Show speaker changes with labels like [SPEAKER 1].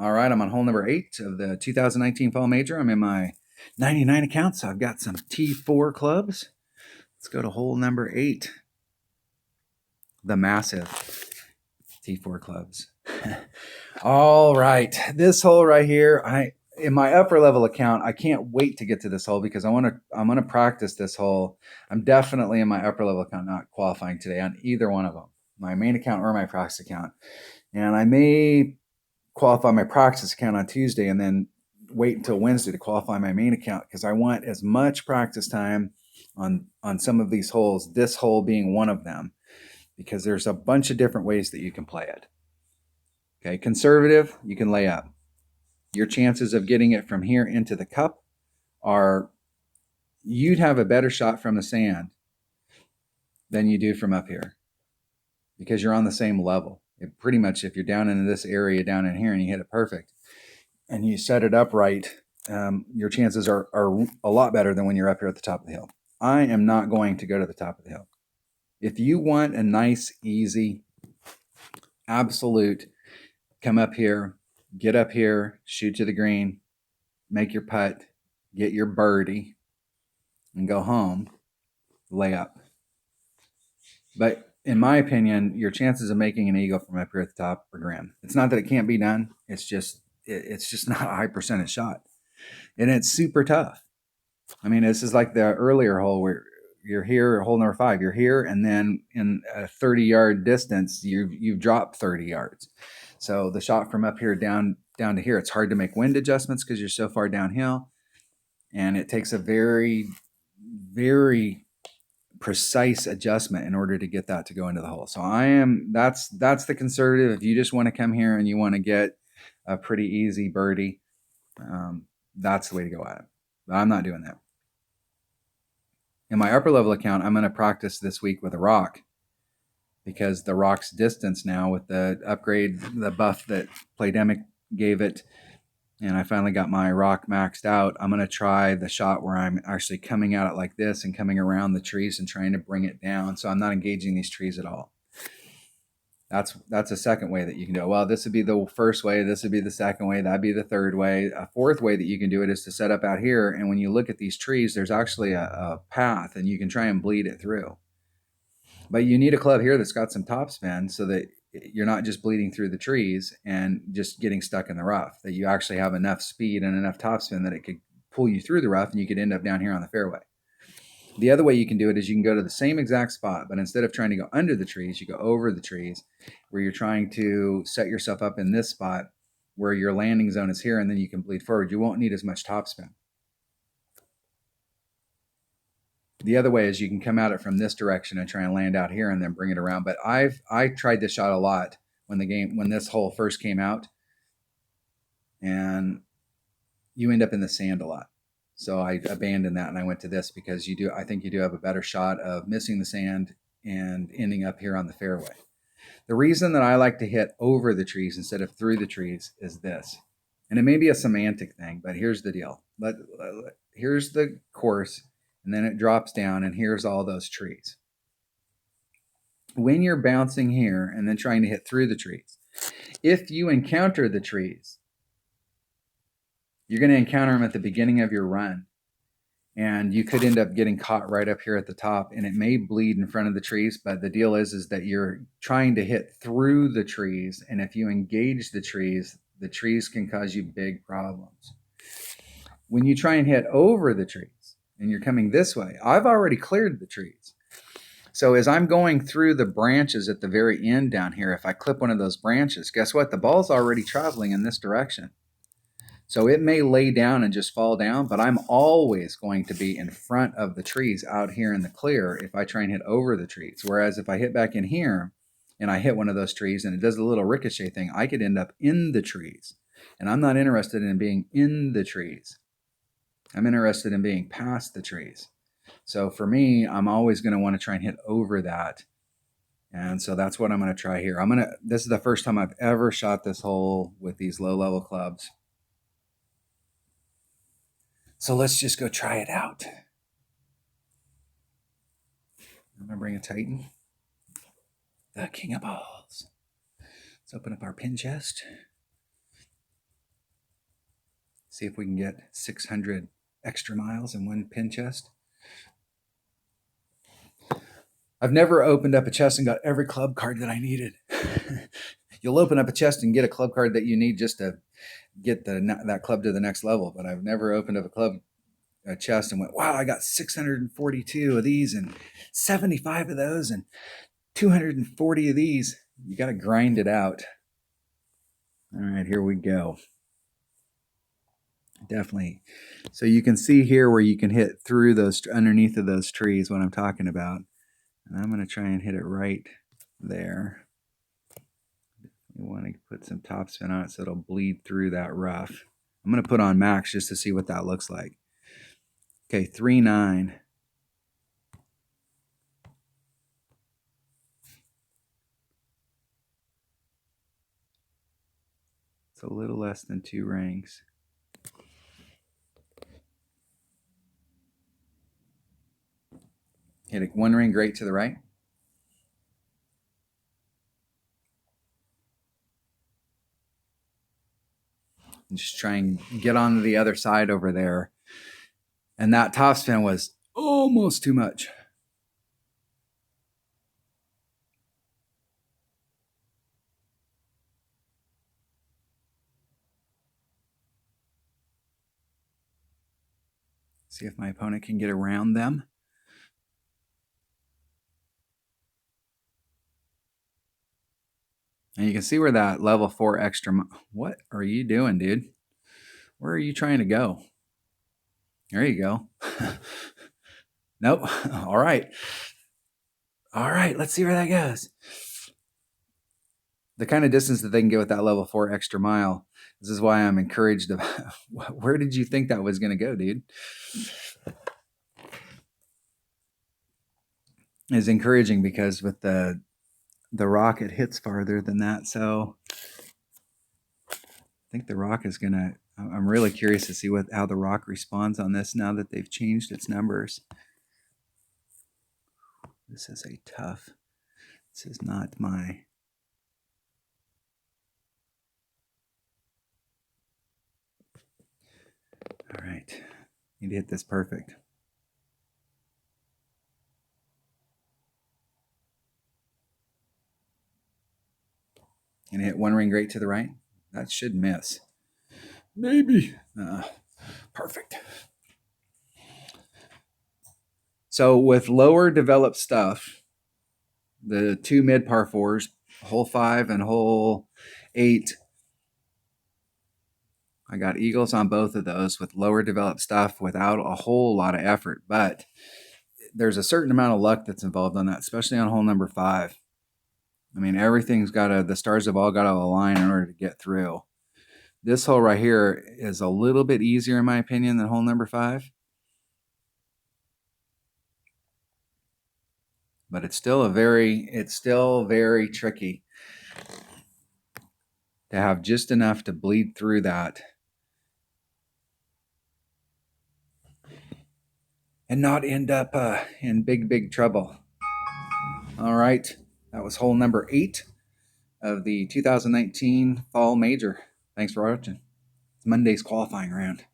[SPEAKER 1] All right, I'm on hole number 8 of the 2019 Fall Major. I'm in my 99 account, so I've got some T4 clubs. Let's go to hole number 8, the massive T4 clubs. All right, this hole right here, in my upper level account, I can't wait to get to this hole because I'm gonna practice this hole. I'm definitely in my upper level account, not qualifying today on either one of them, my main account or my practice account, and I may qualify my practice account on Tuesday and then wait until Wednesday to qualify my main account because I want as much practice time on some of these holes, this hole being one of them, because there's a bunch of different ways that you can play it. Okay, conservative, you can lay up. Your chances of getting it from here into the cup are, you'd have a better shot from the sand than you do from up here because you're on the same level. Pretty much if you're down into this area down in here and you hit it perfect and you set it up right, your chances are a lot better than when you're up here at the top of the hill. I am not going to go to the top of the hill. If you want a nice, easy, absolute, come up here, get up here, shoot to the green, make your putt, get your birdie, and go home, lay up. But in my opinion, your chances of making an eagle from up here at the top are grim. It's not that it can't be done. It's just not a high percentage shot. And it's super tough. I mean, this is like the earlier hole where you're here, hole number 5, you're here, and then in a 30-yard distance, you've dropped 30 yards. So the shot from up here down to here, it's hard to make wind adjustments because you're so far downhill. And it takes a very, very precise adjustment in order to get that to go into the hole. So that's the conservative. If you just want to come here and you want to get a pretty easy birdie, that's the way to go at it. But I'm not doing that. In my upper level account, I'm going to practice this week with a rock because the rock's distance now with the upgrade, the buff that Playdemic gave it, and I finally got my rock maxed out. I'm going to try the shot where I'm actually coming at it like this and coming around the trees and trying to bring it down. So I'm not engaging these trees at all. That's a second way that you can do it. Well, this would be the first way. This would be the second way. That'd be the third way. A fourth way that you can do it is to set up out here. And when you look at these trees, there's actually a path and you can try and bleed it through. But you need a club here that's got some topspin so that you're not just bleeding through the trees and just getting stuck in the rough, that you actually have enough speed and enough topspin that it could pull you through the rough and you could end up down here on the fairway. The other way you can do it is you can go to the same exact spot, but instead of trying to go under the trees, you go over the trees where you're trying to set yourself up in this spot where your landing zone is here, and then you can bleed forward. You won't need as much topspin. The other way is you can come at it from this direction and try and land out here and then bring it around. But I tried this shot a lot when this hole first came out, and you end up in the sand a lot. So I abandoned that and I went to this because I think you do have a better shot of missing the sand and ending up here on the fairway. The reason that I like to hit over the trees instead of through the trees is this. And it may be a semantic thing, but here's the deal. Here's the course, and then it drops down, and here's all those trees. When you're bouncing here and then trying to hit through the trees, if you encounter the trees, you're going to encounter them at the beginning of your run. And you could end up getting caught right up here at the top, and it may bleed in front of the trees. But the deal is that you're trying to hit through the trees. And if you engage the trees can cause you big problems. When you try and hit over the trees and you're coming this way, I've already cleared the trees. So as I'm going through the branches at the very end down here, if I clip one of those branches, guess what? The ball's already traveling in this direction. So it may lay down and just fall down, but I'm always going to be in front of the trees out here in the clear if I try and hit over the trees. Whereas if I hit back in here and I hit one of those trees and it does a little ricochet thing, I could end up in the trees. And I'm not interested in being in the trees. I'm interested in being past the trees. So for me, I'm always going to want to try and hit over that. And so that's what I'm going to try here. This is the first time I've ever shot this hole with these low-level clubs. So let's just go try it out. I'm going to bring a Titan. The King of Balls. Let's open up our pin chest. See if we can get 600 extra miles in one pin chest. I've never opened up a chest and got every club card that I needed. You'll open up a chest and get a club card that you need just to get that club to the next level. But I've never opened up a chest and went, wow, I got 642 of these and 75 of those and 240 of these. You got to grind it out. All right, here we go. Definitely. So you can see here where you can hit through those, underneath of those trees, what I'm talking about. And I'm going to try and hit it right there. You want to put some topspin on it so it'll bleed through that rough. I'm going to put on max just to see what that looks like. Okay, 3.9. It's a little less than 2 rings. Hit it 1 ring great to the right. And just try and get on the other side over there. And that topspin was almost too much. See if my opponent can get around them. And you can see where that level 4 extra... What are you doing, dude? Where are you trying to go? There you go. Nope. All right. All right, let's see where that goes. The kind of distance that they can get with that level 4 extra mile. This is why I'm encouraged. Where did you think that was going to go, dude? It's encouraging because with the rock, it hits farther than that. So I think the rock is going to... I'm really curious to see how the rock responds on this now that they've changed its numbers. This is a tough... This is not my... All right. Need to hit this perfect. And hit 1 ring great to the right. That should miss. Maybe. Perfect. So with lower developed stuff, the 2 mid par 4s, hole 5 and hole 8, I got eagles on both of those with lower developed stuff without a whole lot of effort. But there's a certain amount of luck that's involved on that, especially on hole number 5. I mean, everything's got to... The stars have all got to align in order to get through. This hole right here is a little bit easier, in my opinion, than hole number 5. But it's still very tricky to have just enough to bleed through that and not end up in big trouble. All right, that was hole number 8 of the 2019 Fall Major. Thanks for watching. It's Monday's qualifying round.